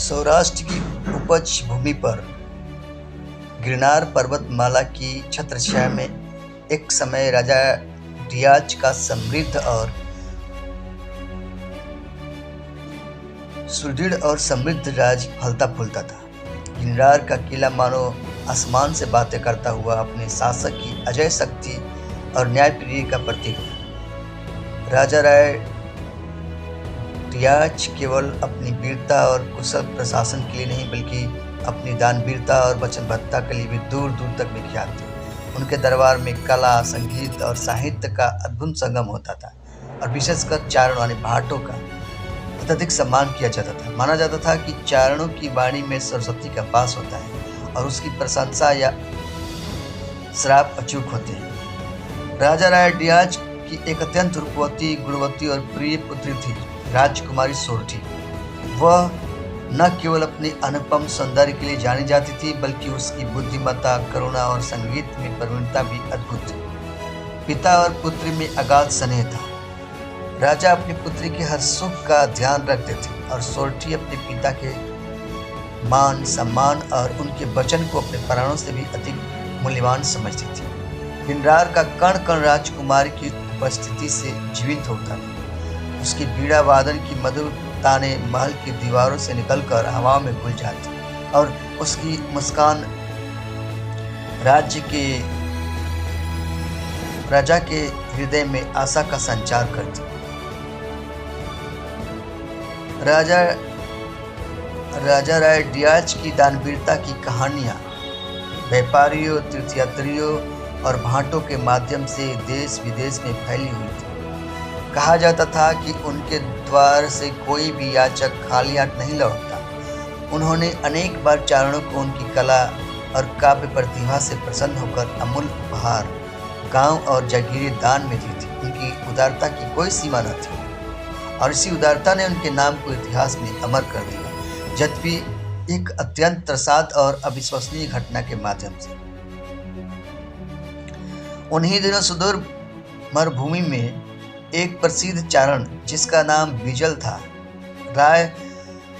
सौराष्ट्र की उपज भूमि पर गिरनार पर्वतमाला की छत्रछाया में एक समय राजा डियाच का समृद्ध और सुदृढ़ और समृद्ध राज फलता फूलता था। गिरनार का किला मानो आसमान से बातें करता हुआ अपने शासक की अजय शक्ति और न्यायप्रिय का प्रतीक था। राजा राय डियाच केवल अपनी वीरता और कुशल प्रशासन के लिए नहीं बल्कि अपनी दानवीरता और वचनबद्धता के लिए भी दूर दूर तक विख्यात थे। उनके दरबार में कला, संगीत और साहित्य का अद्भुत संगम होता था और विशेषकर चारण यानी भाटों का अत्यधिक सम्मान किया जाता था। माना जाता था कि चारणों की वाणी में सरस्वती का वास होता है और उसकी प्रशंसा या श्राप अचूक होते हैं। राजा राय डियाच की एक अत्यंत रूपवती, गुणवती और प्रिय पुत्री थी, राजकुमारी सोरठी। वह न केवल अपने अनुपम सौंदर्य के लिए जानी जाती थी बल्कि उसकी बुद्धिमत्ता, करुणा और संगीत में प्रवीणता भी अद्भुत थी। पिता और पुत्री में अगाध स्नेह था। राजा अपनी पुत्री के हर सुख का ध्यान रखते थे और सोरठी अपने पिता के मान, सम्मान और उनके वचन को अपने प्राणों से भी अधिक मूल्यवान समझती थी। गिरनार का कण कण राजकुमारी की उपस्थिति से जीवित होता था। उसकी बीड़ा वादन की मधुर ताने महल की दीवारों से निकलकर हवा में घुल जाती और उसकी मुस्कान राजा के हृदय में आशा का संचार करती। राजा राय डियाच की दानवीरता की कहानियाँ व्यापारियों, तीर्थयात्रियों और भाटों के माध्यम से देश विदेश में फैली हुई थी। कहा जाता था कि उनके द्वार से कोई भी याचक खाली हाथ नहीं लौटता। उन्होंने अनेक बार चारणों को उनकी कला और काव्य प्रतिभा से प्रसन्न होकर अमूल्य उपहार, गांव और जागीरें दान में दी थी। उनकी उदारता की कोई सीमा न थी और इसी उदारता ने उनके नाम को इतिहास में अमर कर दिया, यद्यपि एक अत्यंत त्रसाद और अविश्वसनीय घटना के माध्यम से। उन्हीं दिनों सुदूर मरुभूमि में एक प्रसिद्ध चारण जिसका नाम बीजल था,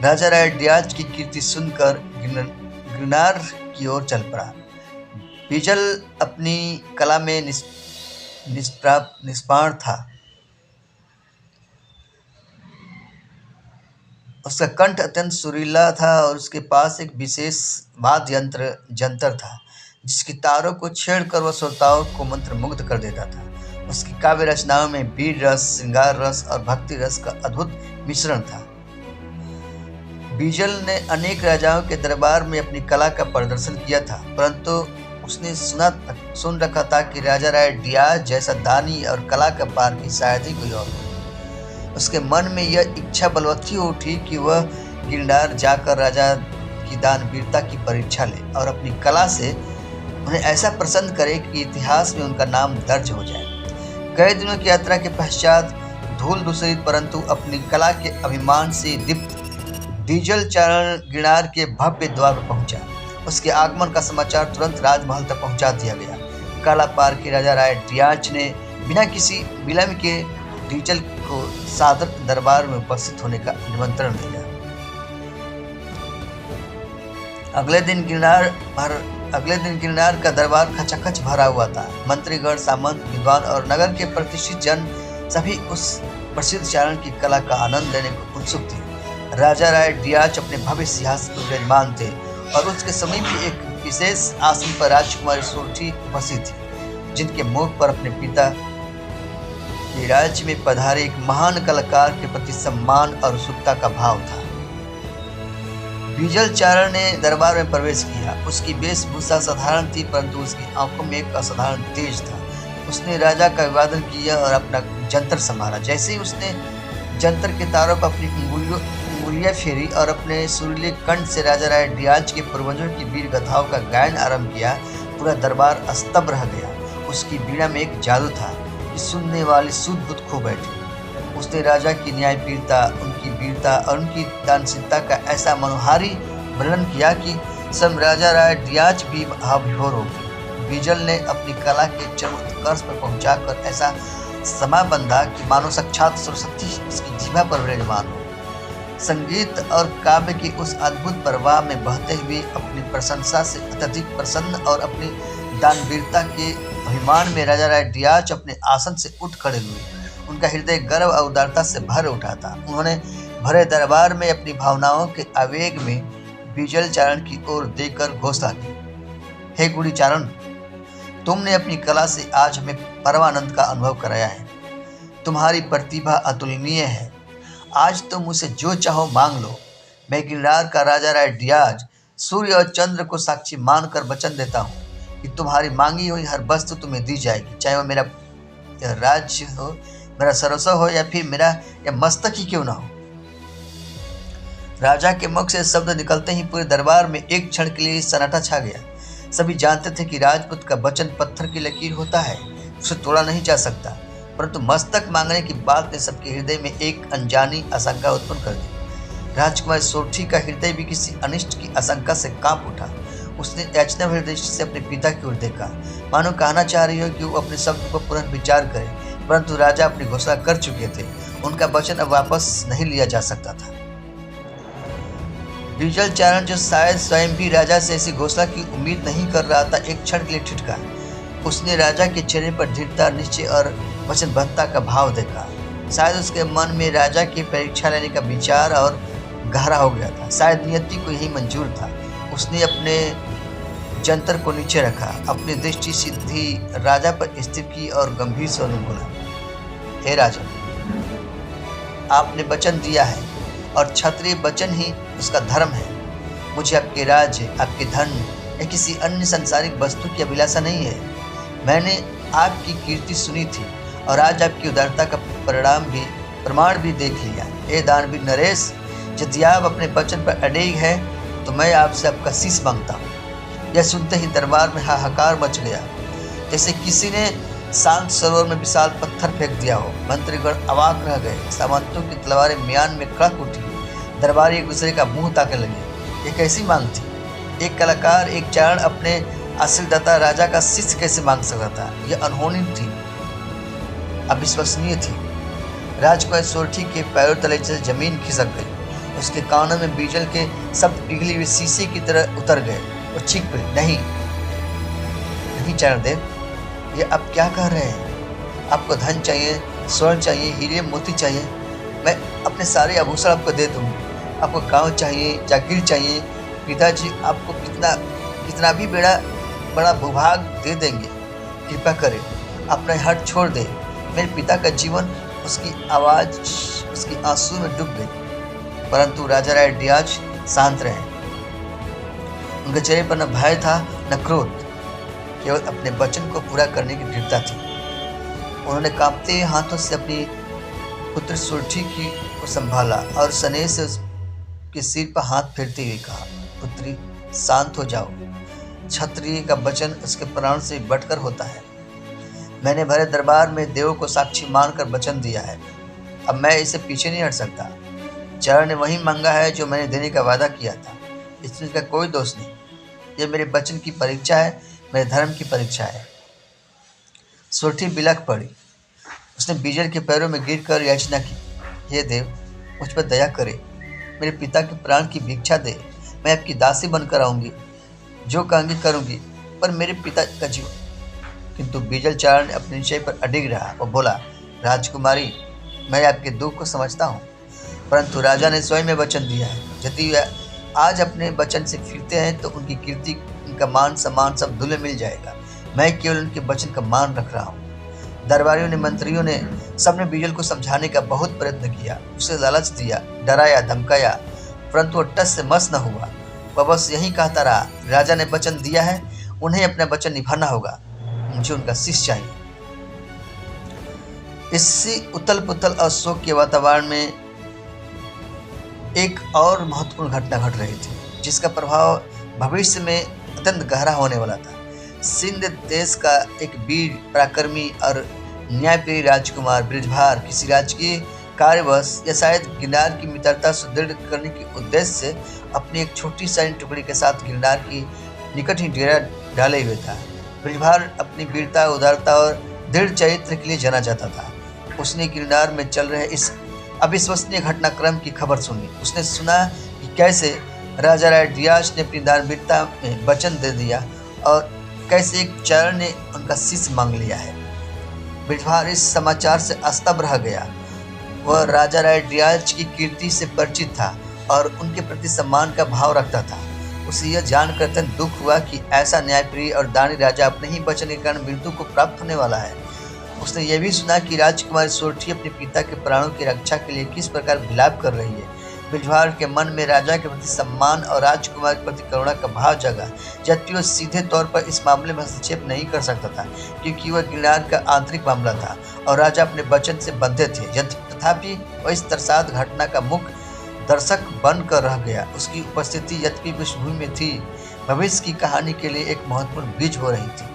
राजा राय डियाच की कीर्ति सुनकर गिरनार की ओर चल पड़ा। बीजल अपनी कला में निष्प्राण था। उसका कंठ अत्यंत सुरीला था और उसके पास एक विशेष वाद्य जंतर था जिसकी तारों को छेड़कर वह श्रोताओं को मंत्रमुग्ध कर देता था। उसकी काव्य रचनाओं में वीर रस, श्रृंगार रस और भक्ति रस का अद्भुत मिश्रण था। बीजल ने अनेक राजाओं के दरबार में अपनी कला का प्रदर्शन किया था, परंतु उसने सुन रखा था कि राजा राय डियाच जैसा दानी और कला का पारखी शायद ही कोई और हो। उसके मन में यह इच्छा बलवती हो उठी कि वह गिरनार जाकर राजा की दानवीरता की परीक्षा ले और अपनी कला से उन्हें ऐसा प्रसन्न करे कि इतिहास में उनका नाम दर्ज हो जाए। कई दिनों की यात्रा के पश्चात धूल दूसरी परंतु अपनी कला के अभिमान से दीप्त बीजल चारण गिरनार के भव्य द्वार पर पहुंचा। उसके आगमन का समाचार तुरंत राजमहल तक पहुंचा दिया गया। कला पार के राजा राय डियाच ने बिना किसी विलंब के बीजल को सादर दरबार में उपस्थित होने का निमंत्रण दिया। अगले दिन गिरनार का दरबार खचाखच भरा हुआ था। मंत्रीगण, सामंत, विद्वान और नगर के प्रतिष्ठित जन सभी उस प्रसिद्ध चारण की कला का आनंद लेने को उत्सुक थे। राजा राय डियाच अपने भव्य सिंहासन पर विराजमान थे और उसके समीप एक विशेष आसन पर राजकुमारी सोरठी उपस्थित थी, जिनके मुख पर अपने पिता के राज्य में पधारे एक महान कलाकार के प्रति सम्मान और उत्सुकता का भाव था। बीजल चारण ने दरबार में प्रवेश किया। उसकी वेशभूषा साधारण थी परंतु उसकी आंखों में एक असाधारण तेज था। उसने राजा का अभिवादन किया और अपना जंतर संभाला। जैसे ही उसने जंतर के तारों पर अपनी उंगलियां फेरी और अपने सुरीले कंठ से राजा राय डियाच के पूर्वजों की वीर गाथाओं का गायन आरंभ किया, पूरा दरबार स्तब्ध रह गया। उसकी बीड़ा में एक जादू था कि सुनने वाले सुध-बुध खो बैठे। उसने राजा की न्यायप्रियता, उनकी वीरता और उनकी दानशीलता का ऐसा मनोहारी वर्णन किया कि स्वयं राजा राय डियाच भी भावविभोर हो गए। बीजल ने अपनी कला के चरमोत्कर्ष पर पहुंचाकर ऐसा समा बंधा कि मानो साक्षात सरस्वती उसकी जीवा पर विराजमान हो। संगीत और काव्य की उस अद्भुत प्रवाह में बहते हुए अपनी प्रशंसा से अत्यधिक प्रसन्न और अपनी दानवीरता के अभिमान में राजा राय डियाच अपने आसन से उठ खड़े हुए। उनका हृदय गर्व और उदारता से भर उठा था। उन्होंने भरे दरबार में अपनी भावनाओं के आवेग में बीजल चारण की ओर देखकर घोषणा की, हे गुड़ी चारण, तुमने अपनी कला से आज हमें परमानंद का अनुभव कराया है। तुम्हारी प्रतिभा अतुलनीय है। आज तुम मुझसे जो चाहो मांग लो। मैं गिरनार का राजा राय डियाज सूर्य और चंद्र को साक्षी मानकर वचन देता हूँ कि तुम्हारी मांगी हुई हर वस्तु तुम्हें दी जाएगी, चाहे वह मेरा राज्य हो, मेरा सर्वस्व हो या फिर मेरा या मस्तक ही क्यों ना हो। राजा के मुख से शब्द निकलते ही पूरे दरबार में एक क्षण के लिए सन्नाटा छा गया। सभी जानते थे कि राजपूत का वचन पत्थर की लकीर होता है, उसे तोड़ा नहीं जा सकता, परंतु मस्तक मांगने की बात ने सबके हृदय में एक अनजानी आशंका उत्पन्न कर दी। राजकुमार सोरठी का हृदय भी किसी अनिष्ट की आशंका से कांप उठा। उसने याचना भरे दृष्टि से अपने पिता की ओर देखा, मानो कहना चाह रही हो कि वो अपने शब्द पर पुनः विचार करे, परंतु राजा अपनी घोषणा कर चुके थे। उनका वचन अब वापस नहीं लिया जा सकता था। बीजल चारण, जो शायद स्वयं भी राजा से ऐसी घोषणा की उम्मीद नहीं कर रहा था, एक क्षण के लिए ठिठका। उसने राजा के चेहरे पर दृढ़ता, निश्चय और वचनबद्धता का भाव देखा। शायद उसके मन में राजा की परीक्षा लेने का विचार और गहरा हो गया था। शायद नियति को यही मंजूर था। उसने अपने जंतर को नीचे रखा, अपनी दृष्टि सीधी राजा पर स्थिर की और गंभीर स्वर में बोला, हे राजा, आपने वचन दिया है और क्षत्रिय वचन ही उसका धर्म है। मुझे आपके राज्य, आपके धन या किसी अन्य सांसारिक वस्तु की अभिलाषा नहीं है। मैंने आपकी कीर्ति सुनी थी और आज आपकी उदारता का प्रमाण भी देख लिया। हे दानवीर नरेश, यदि आप अपने वचन पर अड़िग है तो मैं आपसे आपका शीश मांगता हूँ। यह सुनते ही दरबार में हाहाकार मच गया, जैसे किसी ने शांत सरोवर में विशाल पत्थर फेंक दिया हो। मंत्रीगण अवाक रह गए। सामंतों की तलवारें म्यान में कड़क उठी। दरबारी एक दूसरे का मुंह ताकने लगे। ये कैसी मांग थी? एक कलाकार, एक चारण अपने आशीर्दाता राजा का शिष्य कैसे मांग सकता था? यह अनहोनी थी, अविश्वसनीय थी। राजकुमार सोरठी के पैरों तले से जमीन खिसक गई। उसके कानों में बीजल के शब्द पिघली हुई शीशे की तरह उतर गए। वो चीख पड़ी, नहीं नहीं चारणदेव, ये आप क्या कह रहे हैं? आपको धन चाहिए, स्वर्ण चाहिए, हीरे मोती चाहिए, मैं अपने सारे आभूषण आपको दे दूँगी। आपको गांव चाहिए, जागीर चाहिए, पिताजी आपको कितना भी बड़ा भूभाग दे देंगे। कृपा करें, अपना हट छोड़ दे। मेरे पिता का जीवन, उसकी आवाज़ उसकी आंसू में डूब गई। परंतु राजा राय डियाज शांत रहे। उनके चेहरे पर न भय था न क्रोध, केवल अपने वचन को पूरा करने की दृढ़ता थी। उन्होंने कांपते हाथों से अपनी पुत्र सोरठी को संभाला और स्नेह से उसके सिर पर हाथ फेरते हुए कहा, पुत्री, शांत हो जाओ। क्षत्रिय का वचन उसके प्राण से बढ़कर होता है। मैंने भरे दरबार में देवों को साक्षी मानकर वचन दिया है। अब मैं इसे पीछे नहीं हट सकता। चरण ने वही मांगा है जो मैंने देने का वादा किया था। इसमें इसका कोई दोष नहीं। यह मेरे वचन की परीक्षा है, मेरे धर्म की परीक्षा है। सोरठी बिलख पड़ी। उसने बीजल के पैरों में गिरकर याचना की, हे देव, मुझ पर दया करे, मेरे पिता के प्राण की भिक्षा दे। मैं आपकी दासी बनकर आऊँगी, जो कहेंगी करूँगी, पर मेरे पिता का जीवन। किंतु बीजल चारण अपने निश्चय पर अडिग रहा। वो बोला, राजकुमारी, मैं आपके दुख को समझता हूँ, परंतु राजा ने स्वयं में वचन दिया है। यदि वे आज अपने वचन से फिरते हैं तो उनकी कीर्ति, उनका मान सम्मान सब धूल में मिल जाएगा। मैं केवल उनके वचन का मान रख रहा हूँ। दरबारियों ने, मंत्रियों ने, सबने बीजल को समझाने का बहुत प्रयत्न किया, उसे लालच दिया, डराया, धमकाया, परंतु वो टस से मस न हुआ। वह बस यही कहता रहा, राजा ने वचन दिया है, उन्हें अपना वचन निभाना होगा। मुझे उनका शिष्य चाहिए। इसी उथल पुथल और शोक के वातावरण में एक और महत्वपूर्ण घटना घट रही थी, जिसका प्रभाव भविष्य में अत्यंत गहरा होने वाला था। सिंध देश का एक वीर, पराक्रमी और न्यायप्रिय राजकुमार बृजभार किसी राजकीय कार्यवश या शायद गिरनार की मित्रता सुदृढ़ करने के उद्देश्य से अपनी एक छोटी सैन्य टुकड़ी के साथ गिरनार की निकट ही डेरा डाले हुए था। बृजभार अपनी वीरता, उदारता और दृढ़ चरित्र के लिए जाना जाता था। उसने गिरनार में चल रहे इस अविश्वसनीय घटनाक्रम की खबर सुनी। उसने सुना कि कैसे राजा रायडियाज ने अपनी दानवीरता में वचन दे दिया और कैसे एक चारण ने उनका शीश मांग लिया है। बिरजभार इस समाचार से स्तब्ध रह गया। वह राजा रायडियाज की कीर्ति से परिचित था और उनके प्रति सम्मान का भाव रखता था। उसे यह जानकर अत्यंत दुख हुआ कि ऐसा न्यायप्रिय और दानी राजा अपने ही वचन के कारण मृत्यु को प्राप्त होने वाला है। उसने यह भी सुना कि राजकुमारी सोरठी अपने पिता के प्राणों की रक्षा के लिए किस प्रकार विलाप कर रही है। बिरजभार के मन में राजा के प्रति सम्मान और राजकुमार के प्रति करुणा का भाव जगा, जबकि वह सीधे तौर पर इस मामले में हस्तक्षेप नहीं कर सकता था, क्योंकि वह गिरनार का आंतरिक मामला था और राजा अपने वचन से बंधे थे। तथापि वह इस त्रसाद घटना का मुख्य दर्शक बनकर रह गया। उसकी उपस्थिति यद्यपि पृष्ठभूमि में थी, भविष्य की कहानी के लिए एक महत्वपूर्ण बीज हो रही थी।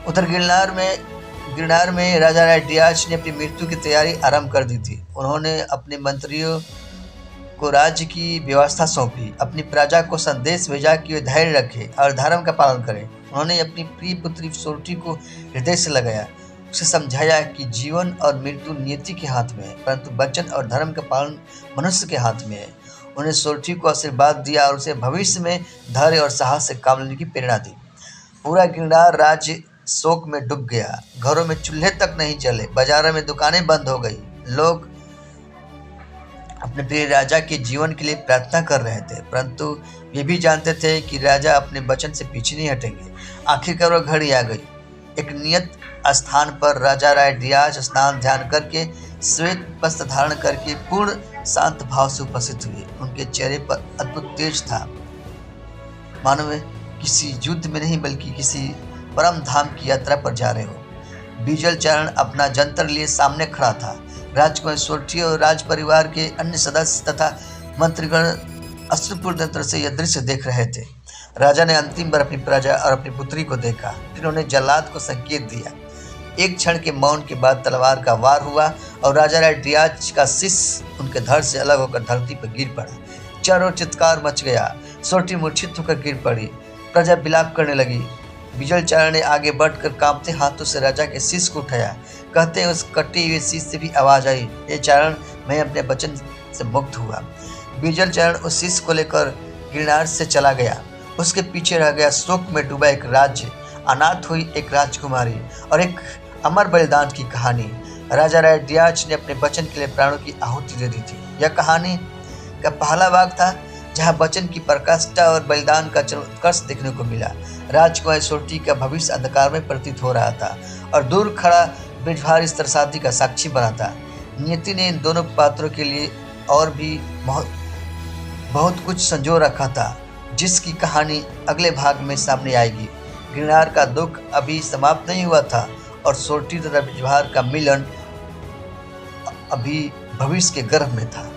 उधर गिरनार में राजा रायडियाज ने अपनी मृत्यु की तैयारी आरंभ कर दी थी। उन्होंने अपने मंत्रियों को राज्य की व्यवस्था सौंपी, अपनी प्रजा को संदेश भेजा कि वे धैर्य रखें और धर्म का पालन करें। उन्होंने अपनी प्रिय पुत्री सोरठी को हृदय से लगाया, उसे समझाया कि जीवन और मृत्यु नियति के हाथ में है, परंतु वचन और धर्म का पालन मनुष्य के हाथ में है। उन्हें सोरठी को आशीर्वाद दिया और उसे भविष्य में धैर्य और साहस से काम लेने की प्रेरणा दी। पूरा गिरनार राज्य शोक में डूब गया। घरों में चूल्हे तक नहीं जले, बाजारों में दुकानें बंद हो गई। लोग अपने प्रिय राजा के जीवन के लिए प्रार्थना कर रहे थे, परंतु वे भी जानते थे कि राजा अपने वचन से पीछे नहीं हटेंगे। आखिरकार वह घड़ी आ गई। एक नियत स्थान पर राजा रायडियाज स्नान ध्यान करके श्वेत वस्त्र धारण करके पूर्ण शांत भाव से उपस्थित हुए। उनके चेहरे पर अद्भुत तेज था, मानो वे किसी युद्ध में नहीं बल्कि किसी परम धाम की यात्रा पर जा रहे हो। बीजल चारण अपना जंतर लिए सामने खड़ा था। राजकुमारी सोरठी और राज परिवार के अन्य सदस्य तथा मंत्रीगण अश्रुपूर्ण नेत्र से यह दृश्य देख रहे थे। राजा ने अंतिम बार अपनी प्रजा और अपनी पुत्री को देखा, फिर उन्होंने जल्लाद को संकेत दिया। एक क्षण के मौन के बाद तलवार का वार हुआ और राजा रायडियाज का शीश उनके धड़ से अलग होकर धरती पर गिर पड़ा। चारों ओर चित्कार मच गया। सोरठी मूर्छित होकर गिर पड़ी। प्रजा विलाप करने लगी। बिजल चारण ने आगे बढ़कर कांपते हाथों से राजा के शीश को उठाया। कहते उस कटी हुए शीश से भी आवाज आई, हे चारण, मैं अपने वचन से मुक्त हुआ। बिजल चारण उस शीश को लेकर गिरनार से चला गया। उसके पीछे रह गया शोक में डूबा एक राज्य, अनाथ हुई एक राजकुमारी और एक अमर बलिदान की कहानी। राजा रायडियाज ने अपने वचन के लिए प्राणों की आहुति दे दी थी। यह कहानी का पहला भाग था जहां वचन की प्रकाष्ठा और बलिदान का उत्कर्ष देखने को मिला। राजकुमारी सोरठी का भविष्य अंधकार में प्रतीत हो रहा था और दूर खड़ा बिरजभार इस त्रसादी का साक्षी बना था। नियति ने इन दोनों पात्रों के लिए और भी बहुत कुछ संजो रखा था, जिसकी कहानी अगले भाग में सामने आएगी। गिरनार का दुख अभी समाप्त नहीं हुआ था और सोरठी तथा बिरजभार का मिलन अभी भविष्य के गर्भ में था।